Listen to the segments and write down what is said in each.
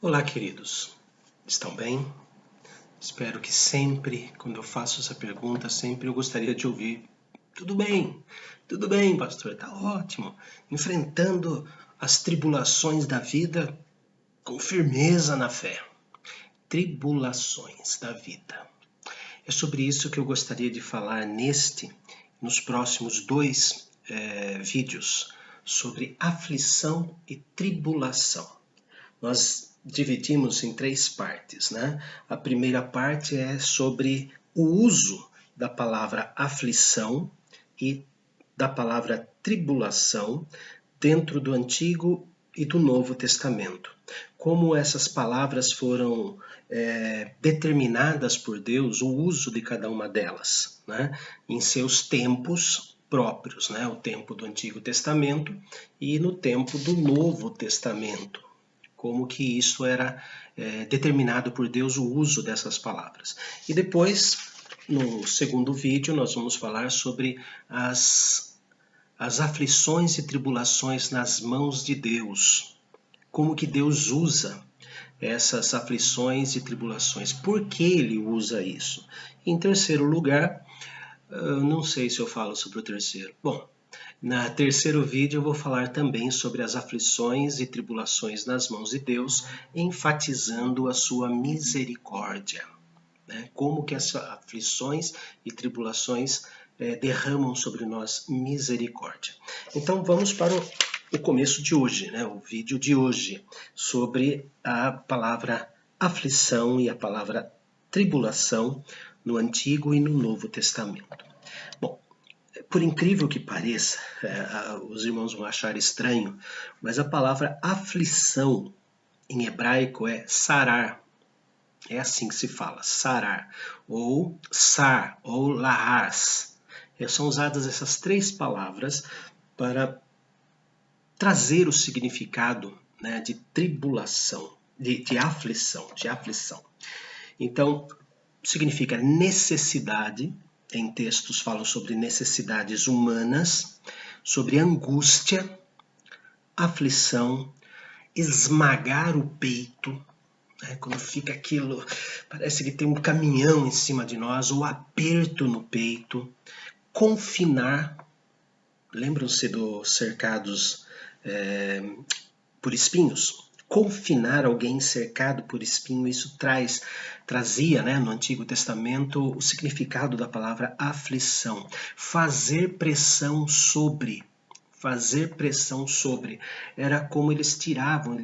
Olá, queridos. Estão bem? Espero que sempre, quando eu faço essa pergunta, sempre eu gostaria de ouvir tudo bem, pastor, tá ótimo. Enfrentando as tribulações da vida com firmeza na fé. Tribulações da vida. É sobre isso que eu gostaria de falar nos próximos dois vídeos, sobre aflição e tribulação. Nós dividimos em três partes, né? A primeira parte é sobre o uso da palavra aflição e da palavra tribulação dentro do Antigo e do Novo Testamento. Como essas palavras foram determinadas por Deus, o uso de cada uma delas, né? Em seus tempos próprios, né? O tempo do Antigo Testamento e no tempo do Novo Testamento. Como que isso era determinado por Deus, o uso dessas palavras. E depois, no segundo vídeo, nós vamos falar sobre as aflições e tribulações nas mãos de Deus. Como que Deus usa essas aflições e tribulações. Por que Ele usa isso? Em terceiro lugar, não sei se eu falo sobre o terceiro. Bom, no terceiro vídeo eu vou falar também sobre as aflições e tribulações nas mãos de Deus, enfatizando a sua misericórdia. Né? Como que as aflições e tribulações derramam sobre nós misericórdia. Então vamos para o começo de hoje, né? O vídeo de hoje, sobre a palavra aflição e a palavra tribulação no Antigo e no Novo Testamento. Bom, por incrível que pareça, os irmãos vão achar estranho, mas a palavra aflição em hebraico é sarar. É assim que se fala, sarar, ou sar, ou lahas. São usadas essas três palavras para trazer o significado, né, de tribulação, de aflição. Então, significa necessidade. Em textos falam sobre necessidades humanas, sobre angústia, aflição, esmagar o peito, né? Quando fica aquilo, parece que tem um caminhão em cima de nós, o aperto no peito, confinar. Lembram-se dos cercados por espinhos? Confinar alguém cercado por espinho, isso trazia, né, no Antigo Testamento o significado da palavra aflição. Fazer pressão sobre. Era como eles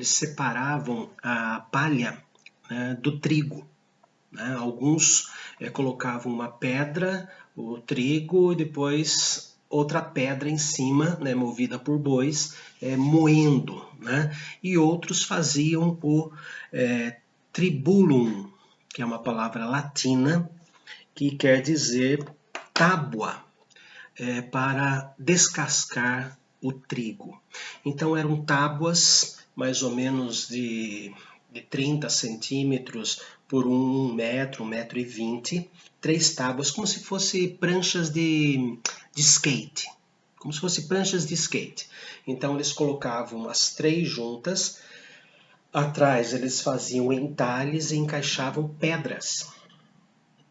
separavam a palha, né, do trigo. Né? Alguns colocavam uma pedra, o trigo, e depois outra pedra em cima, né, movida por bois, moendo. Né? E outros faziam o tribulum, que é uma palavra latina, que quer dizer tábua, para descascar o trigo. Então eram tábuas mais ou menos de 30 centímetros por 1 metro, 1,20 m, 3 tábuas, como se fossem pranchas de skate. Como se fossem pranchas de skate. Então eles colocavam as 3 juntas, atrás eles faziam entalhes e encaixavam pedras.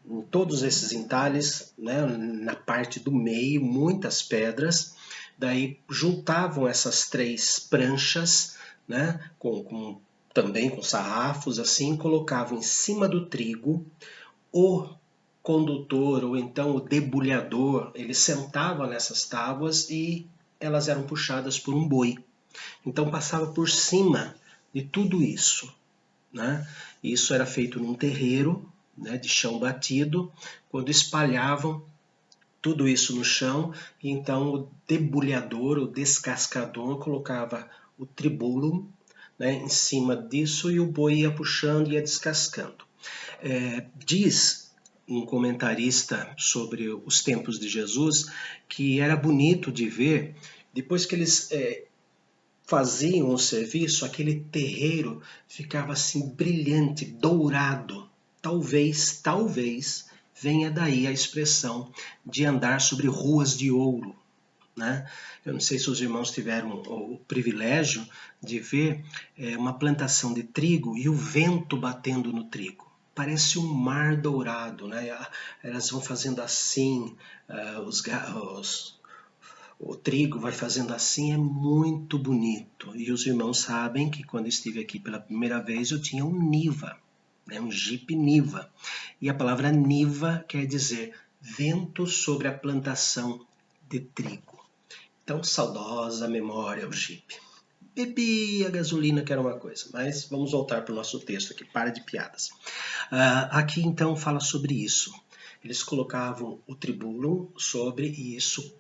Em todos esses entalhes, né, na parte do meio, muitas pedras. Daí juntavam essas 3 pranchas, né, também com sarrafos, assim, colocavam em cima do trigo. O condutor, ou então o debulhador, ele sentava nessas tábuas e elas eram puxadas por um boi. Então passava por cima de tudo isso. Né? Isso era feito num terreiro, né, de chão batido, quando espalhavam tudo isso no chão, e então o debulhador, o descascador, colocava o tribulum, né, em cima disso, e o boi ia puxando e ia descascando. Diz um comentarista sobre os tempos de Jesus que era bonito de ver, depois que eles faziam o serviço, aquele terreiro ficava assim brilhante, dourado. Talvez venha daí a expressão de andar sobre ruas de ouro. né? Eu não sei se os irmãos tiveram o privilégio de ver uma plantação de trigo e o vento batendo no trigo. Parece um mar dourado, né? Elas vão fazendo assim, o trigo vai fazendo assim, é muito bonito. E os irmãos sabem que quando estive aqui pela primeira vez eu tinha um Niva, né? Um Jeep Niva. E a palavra Niva quer dizer vento sobre a plantação de trigo. Então, saudosa memória o Jeep. Bebi a gasolina, que era uma coisa. Mas vamos voltar para o nosso texto aqui. Para de piadas. Aqui, então, fala sobre isso. Eles colocavam o tribulum sobre e isso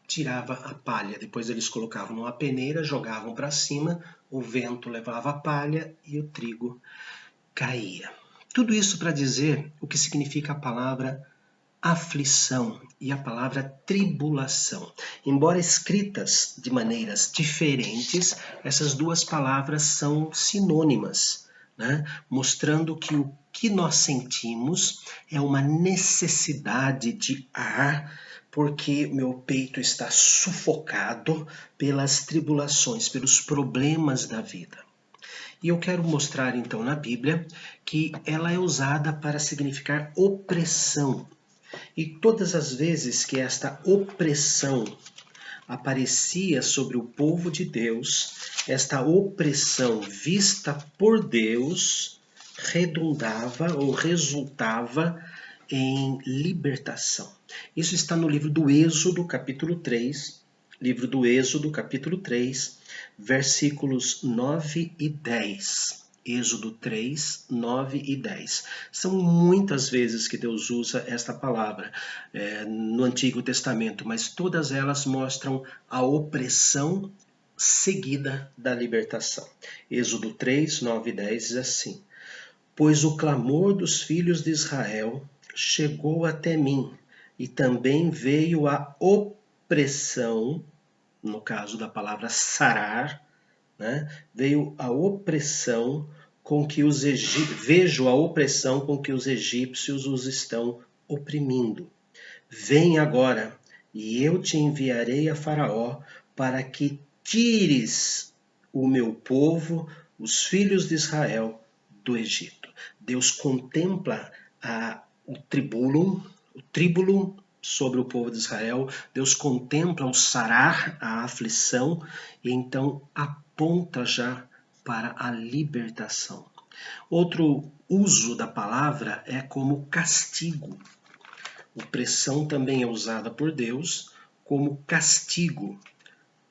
tirava a palha. Depois eles colocavam numa peneira, jogavam para cima, o vento levava a palha e o trigo caía. Tudo isso para dizer o que significa a palavra aflição e a palavra tribulação. Embora escritas de maneiras diferentes, essas duas palavras são sinônimas, né? Mostrando que o que nós sentimos é uma necessidade de ar, porque meu peito está sufocado pelas tribulações, pelos problemas da vida. E eu quero mostrar então na Bíblia que ela é usada para significar opressão. E todas as vezes que esta opressão aparecia sobre o povo de Deus, esta opressão vista por Deus redundava ou resultava em libertação. Isso está no livro do Êxodo, capítulo 3, livro do Êxodo, capítulo 3, versículos 9 e 10. Êxodo 3, 9 e 10. São muitas vezes que Deus usa esta palavra no Antigo Testamento, mas todas elas mostram a opressão seguida da libertação. Êxodo 3, 9 e 10 diz assim: Pois o clamor dos filhos de Israel chegou até mim, e também veio a opressão, no caso da palavra sarar, né? Veio a opressão com que vejo a opressão com que os egípcios os estão oprimindo. Vem agora, e eu te enviarei a Faraó para que tires o meu povo, os filhos de Israel, do Egito. Deus contempla o tribulum sobre o povo de Israel, Deus contempla o sarar, a aflição, e então aponta já para a libertação. Outro uso da palavra é como castigo. Opressão também é usada por Deus como castigo,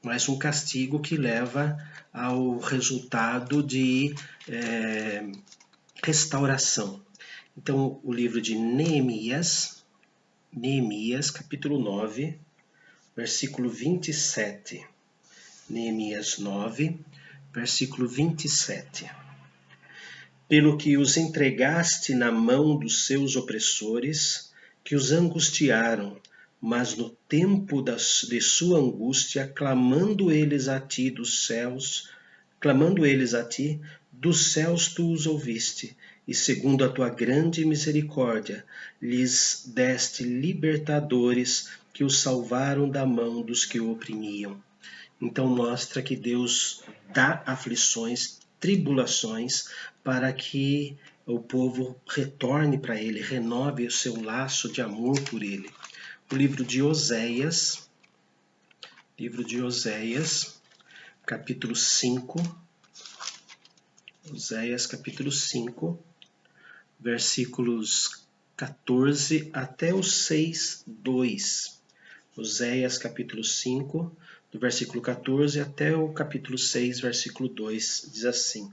mas um castigo que leva ao resultado de restauração. Então, o livro de Neemias, capítulo 9, versículo 27. Neemias 9, versículo 27. Pelo que os entregaste na mão dos seus opressores, que os angustiaram, mas no tempo de sua angústia, clamando eles a ti, dos céus tu os ouviste, e segundo a tua grande misericórdia, lhes deste libertadores que os salvaram da mão dos que o oprimiam. Então mostra que Deus dá aflições, tribulações, para que o povo retorne para ele, renove o seu laço de amor por ele. O livro de Oséias, capítulo 5, Oséias, capítulo 5, versículos 14 até o 6, 2. Oséias, capítulo 5, do versículo 14 até o capítulo 6, versículo 2, diz assim: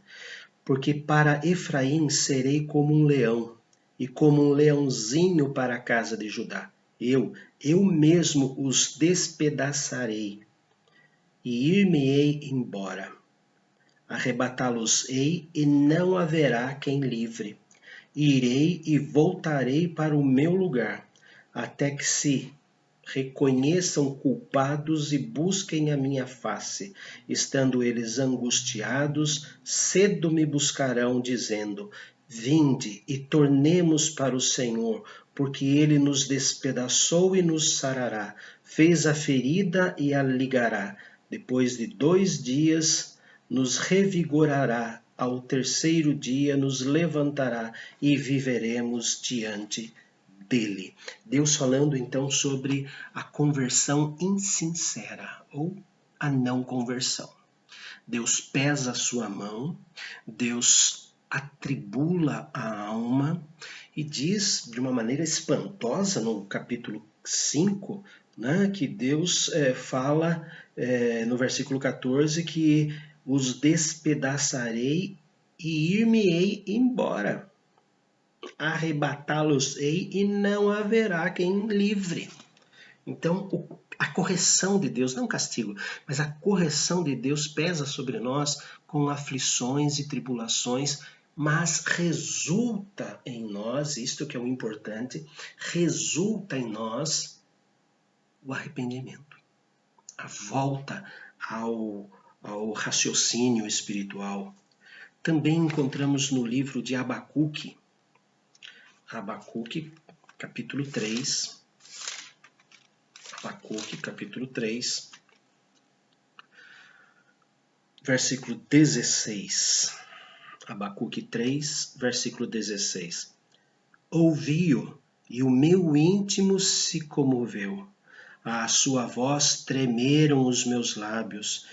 Porque para Efraim serei como um leão, e como um leãozinho para a casa de Judá. Eu mesmo os despedaçarei, e ir-me-ei embora. Arrebatá-los-ei, e não haverá quem livre. Irei e voltarei para o meu lugar, até que se reconheçam culpados e busquem a minha face. Estando eles angustiados, cedo me buscarão, dizendo: Vinde e tornemos para o Senhor, porque ele nos despedaçou e nos sarará, fez a ferida e a ligará. Depois de 2 dias nos revigorará, ao terceiro dia nos levantará e viveremos diante dele. Deus falando então sobre a conversão insincera ou a não conversão. Deus pesa a sua mão, Deus atribula a alma e diz de uma maneira espantosa no capítulo 5, né, que Deus fala no versículo 14 que os despedaçarei e ir-me-ei embora. Arrebatá-los-ei e não haverá quem livre. Então, a correção de Deus, não castigo, mas a correção de Deus pesa sobre nós com aflições e tribulações, mas resulta em nós, isto que é o importante, resulta em nós o arrependimento, a volta ao raciocínio espiritual. Também encontramos no livro de Abacuque, capítulo 3, Abacuque, capítulo 3, versículo 16. Abacuque 3, versículo 16. Ouvi-o, e o meu íntimo se comoveu. À sua voz tremeram os meus lábios.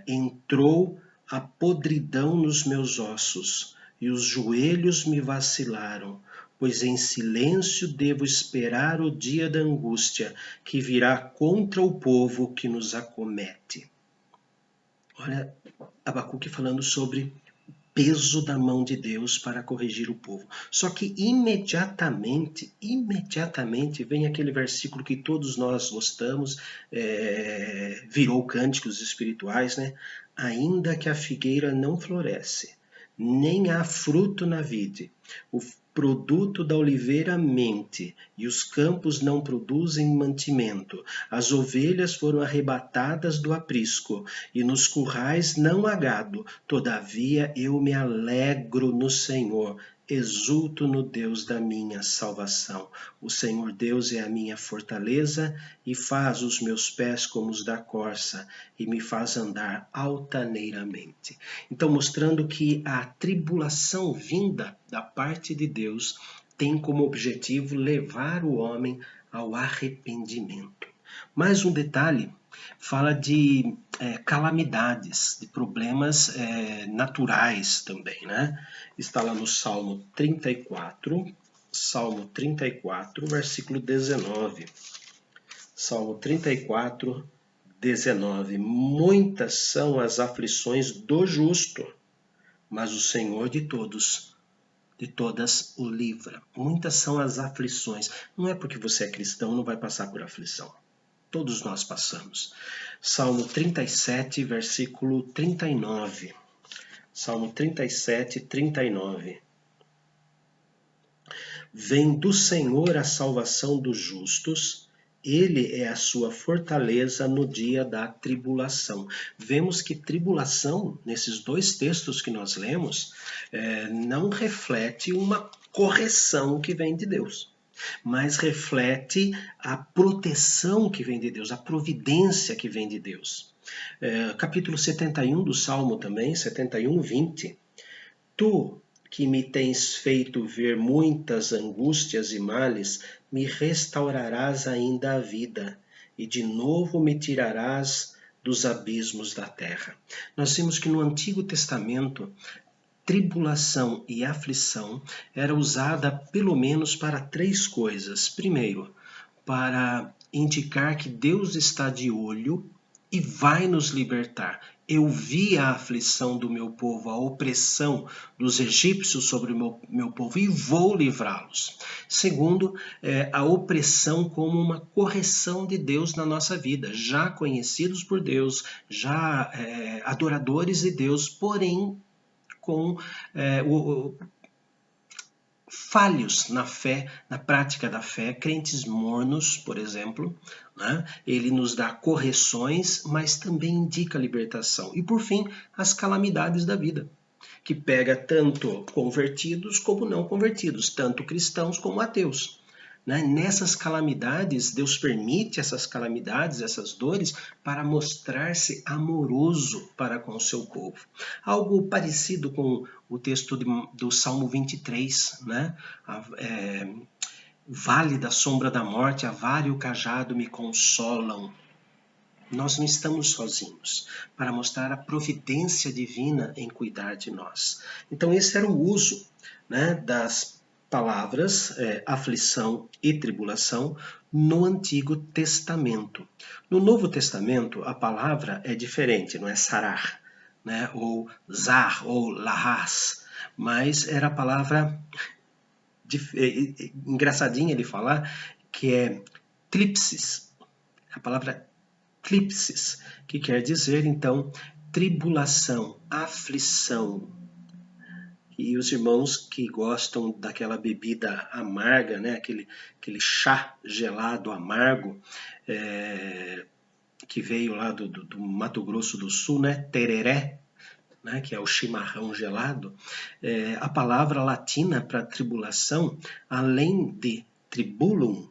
Entrou a podridão nos meus ossos, e os joelhos me vacilaram. Pois em silêncio devo esperar o dia da angústia, que virá contra o povo que nos acomete. Olha, Abacuque falando sobre o peso da mão de Deus para corrigir o povo. Só que imediatamente vem aquele versículo que todos nós gostamos, virou cânticos espirituais, né? Ainda que a figueira não floresce, nem há fruto na vide, o produto da oliveira mente, e os campos não produzem mantimento. As ovelhas foram arrebatadas do aprisco, e nos currais não há gado. Todavia eu me alegro no Senhor, exulto no Deus da minha salvação. O Senhor Deus é a minha fortaleza, e faz os meus pés como os da corça, e me faz andar altaneiramente. Então, mostrando que a tribulação vinda da parte de Deus tem como objetivo levar o homem ao arrependimento. Mais um detalhe, fala de calamidades, de problemas naturais também, né? Está lá no Salmo 34, versículo 19. Salmo 34, 19. Muitas são as aflições do justo, mas o Senhor de todas o livra. Muitas são as aflições. Não é porque você é cristão, não vai passar por aflição. Todos nós passamos. Salmo 37, versículo 39. Salmo 37, 39. Vem do Senhor a salvação dos justos, ele é a sua fortaleza no dia da tribulação. Vemos que tribulação, nesses 2 textos que nós lemos, não reflete uma correção que vem de Deus, mas reflete a proteção que vem de Deus, a providência que vem de Deus. Capítulo 71 do Salmo também, 71, 20. Tu que me tens feito ver muitas angústias e males, me restaurarás ainda a vida, e de novo me tirarás dos abismos da terra. Nós vimos que no Antigo Testamento, tribulação e aflição era usada pelo menos para 3 coisas. Primeiro, para indicar que Deus está de olho e vai nos libertar. Eu vi a aflição do meu povo, a opressão dos egípcios sobre o meu povo e vou livrá-los. Segundo, a opressão como uma correção de Deus na nossa vida. Já conhecidos por Deus, já adoradores de Deus, porém com falhos na fé, na prática da fé, crentes mornos, por exemplo, né? Ele nos dá correções, mas também indica libertação. E por fim, as calamidades da vida. que pega tanto convertidos como não convertidos, tanto cristãos como ateus. Né? Nessas calamidades, Deus permite essas calamidades, essas dores, para mostrar-se amoroso para com o seu povo. Algo parecido com o texto do Salmo 23, né? Vale da sombra da morte, a vara e o cajado me consolam. Nós não estamos sozinhos, para mostrar a providência divina em cuidar de nós. Então esse era o uso, né, das palavras aflição e tribulação no Antigo Testamento. No Novo Testamento a palavra é diferente, não é sarar, né, ou zar, ou lahas, mas era a palavra engraçadinha de falar, que é tlipsis, a palavra tlipsis, que quer dizer, então, tribulação, aflição. E os irmãos que gostam daquela bebida amarga, né, aquele chá gelado amargo, que veio lá do Mato Grosso do Sul, né, tereré, né, que é o chimarrão gelado, a palavra latina para tribulação, além de tribulum,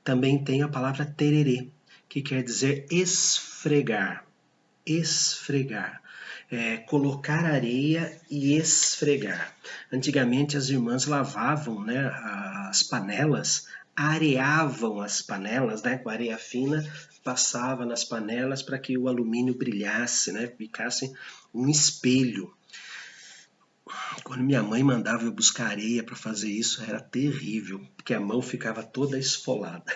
também tem a palavra tererê, que quer dizer esfregar, colocar areia e esfregar. Antigamente as irmãs lavavam, né, as panelas, areavam as panelas, né, com areia fina, passava nas panelas para que o alumínio brilhasse, né, ficasse um espelho. Quando minha mãe mandava eu buscar areia para fazer isso, era terrível, porque a mão ficava toda esfolada.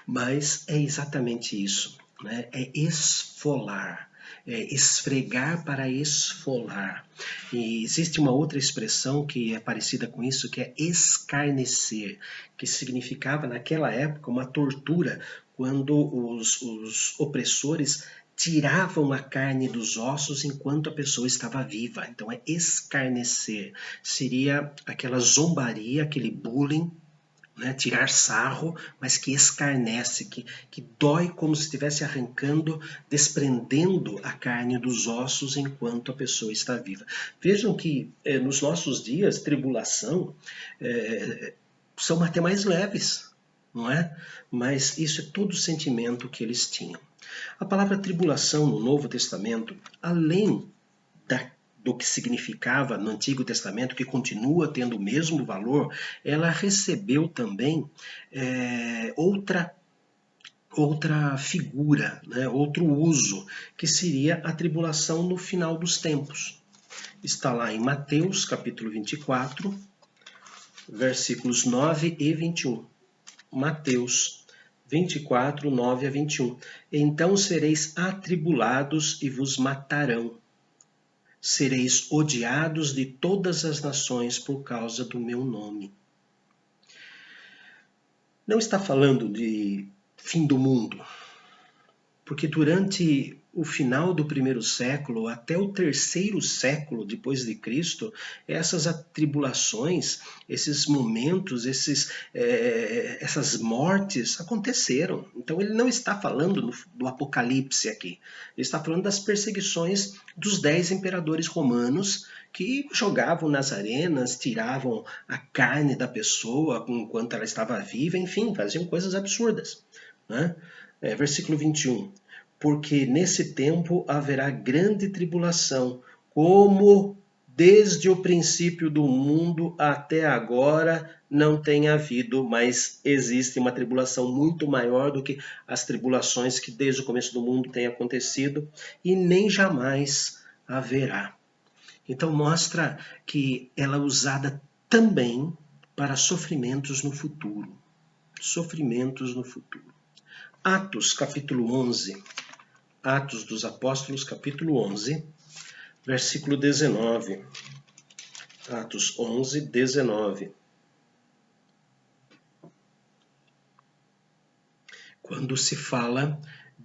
Mas é exatamente isso, né? É esfolar, é esfregar para esfolar. E existe uma outra expressão que é parecida com isso, que é escarnecer, que significava naquela época uma tortura, quando os opressores tiravam a carne dos ossos enquanto a pessoa estava viva. Então é escarnecer, seria aquela zombaria, aquele bullying, né, tirar sarro, mas que escarnece, que dói como se estivesse arrancando, desprendendo a carne dos ossos enquanto a pessoa está viva. Vejam que nos nossos dias, tribulação são até mais leves, não é? Mas isso é todo o sentimento que eles tinham. A palavra tribulação no Novo Testamento, além do que significava no Antigo Testamento, que continua tendo o mesmo valor, ela recebeu também outra figura, né, outro uso, que seria a tribulação no final dos tempos. Está lá em Mateus, capítulo 24, versículos 9 e 21. Mateus 24, 9 a 21. Então sereis atribulados e vos matarão. Sereis odiados de todas as nações por causa do meu nome. Não está falando de fim do mundo, porque durante o final do primeiro século até o terceiro século depois de Cristo, essas atribulações, esses momentos, essas mortes aconteceram. Então ele não está falando do Apocalipse aqui, ele está falando das perseguições dos 10 imperadores romanos que jogavam nas arenas, tiravam a carne da pessoa enquanto ela estava viva, enfim, faziam coisas absurdas, né? Versículo 21. Porque nesse tempo haverá grande tribulação, como desde o princípio do mundo até agora não tem havido, mas existe uma tribulação muito maior do que as tribulações que desde o começo do mundo têm acontecido, e nem jamais haverá. Então mostra que ela é usada também para sofrimentos no futuro. Sofrimentos no futuro. Atos, capítulo 11. Atos dos Apóstolos, capítulo 11, versículo 19. Atos 11, 19. Quando se fala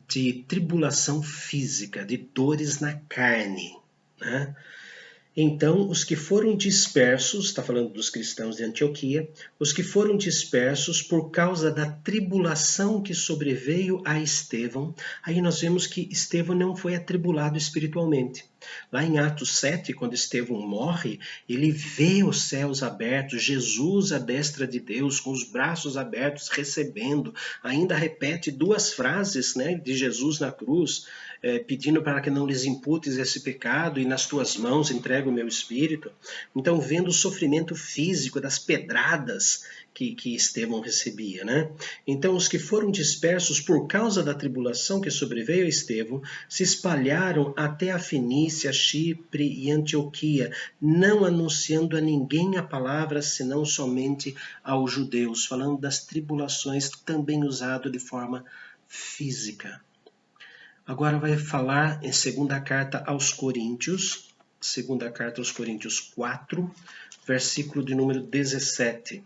de tribulação física, de dores na carne, né? Então, os que foram dispersos, está falando dos cristãos de Antioquia, os que foram dispersos por causa da tribulação que sobreveio a Estevão, aí nós vemos que Estevão não foi atribulado espiritualmente. Lá em Atos 7, quando Estevão morre, ele vê os céus abertos, Jesus à destra de Deus, com os braços abertos, recebendo. Ainda repete duas frases, né, de Jesus na cruz, pedindo para que não lhes imputes esse pecado, e nas tuas mãos entrego o meu espírito. Então, vendo o sofrimento físico das pedradas que Estevão recebia, né? Então, os que foram dispersos por causa da tribulação que sobreveio a Estevão se espalharam até a Fenícia, Chipre e Antioquia, não anunciando a ninguém a palavra, senão somente aos judeus, falando das tribulações também usado de forma física. Agora vai falar em segunda carta aos Coríntios, 4, versículo de número 17.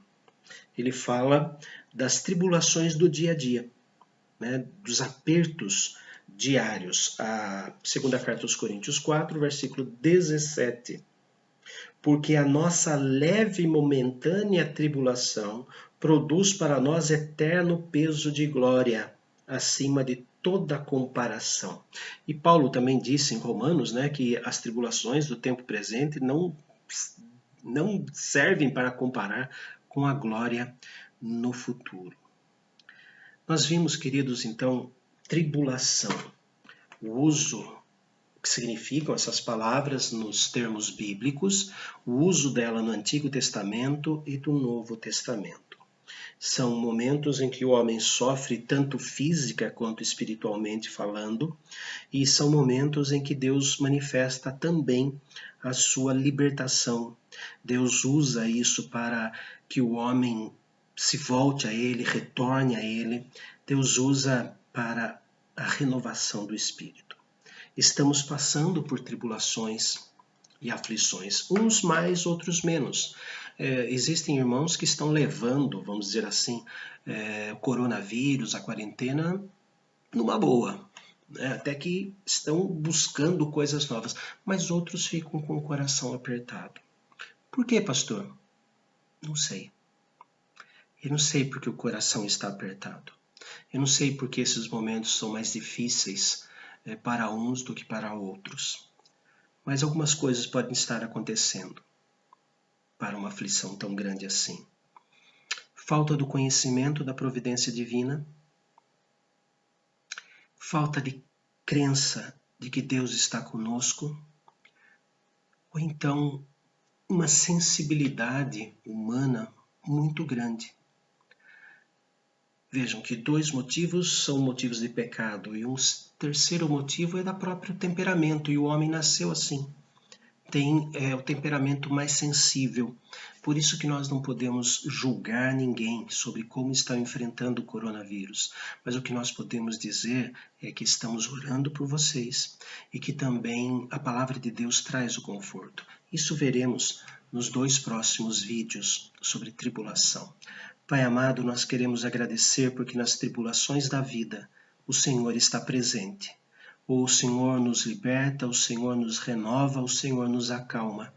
Ele fala das tribulações do dia a dia, né, dos apertos diários. A segunda carta aos Coríntios 4, versículo 17. Porque a nossa leve e momentânea tribulação produz para nós eterno peso de glória, acima de toda comparação. E Paulo também disse em Romanos, né, que as tribulações do tempo presente não servem para comparar com a glória no futuro. Nós vimos, queridos, então, tribulação, o uso, o que significam essas palavras nos termos bíblicos, o uso dela no Antigo Testamento e do Novo Testamento. São momentos em que o homem sofre tanto física quanto espiritualmente falando, e são momentos em que Deus manifesta também a sua libertação. Deus usa isso para que o homem se volte a Ele, retorne a Ele. Deus usa para a renovação do espírito. Estamos passando por tribulações e aflições, uns mais, outros menos. Existem irmãos que estão levando, vamos dizer assim, o coronavírus, a quarentena, numa boa, né? Até que estão buscando coisas novas, mas outros ficam com o coração apertado. Por quê, pastor? Não sei. Eu não sei porque o coração está apertado. Eu não sei porque esses momentos são mais difíceis para uns do que para outros. Mas algumas coisas podem estar acontecendo para uma aflição tão grande assim. Falta do conhecimento da providência divina, falta de crença de que Deus está conosco, ou então uma sensibilidade humana muito grande. Vejam que dois motivos são motivos de pecado, e um terceiro motivo é da próprio temperamento, e o homem nasceu assim. Tem o temperamento mais sensível. Por isso que nós não podemos julgar ninguém sobre como está enfrentando o coronavírus. Mas o que nós podemos dizer é que estamos orando por vocês e que também a palavra de Deus traz o conforto. Isso veremos nos 2 próximos vídeos sobre tribulação. Pai amado, nós queremos agradecer porque nas tribulações da vida o Senhor está presente. O Senhor nos liberta, o Senhor nos renova, o Senhor nos acalma.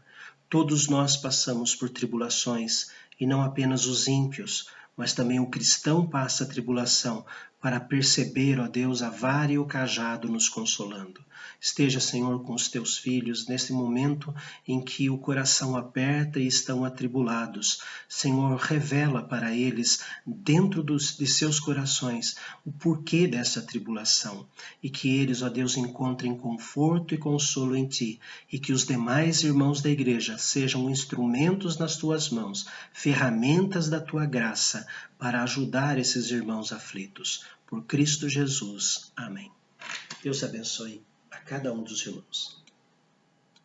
Todos nós passamos por tribulações, e não apenas os ímpios, mas também o cristão passa tribulação, para perceber, ó Deus, a vara e o cajado nos consolando. Esteja, Senhor, com os teus filhos nesse momento em que o coração aperta e estão atribulados. Senhor, revela para eles, dentro de seus corações, o porquê dessa tribulação, e que eles, ó Deus, encontrem conforto e consolo em Ti, e que os demais irmãos da igreja sejam instrumentos nas Tuas mãos, ferramentas da Tua graça, para ajudar esses irmãos aflitos. Por Cristo Jesus. Amém. Deus abençoe a cada um dos irmãos.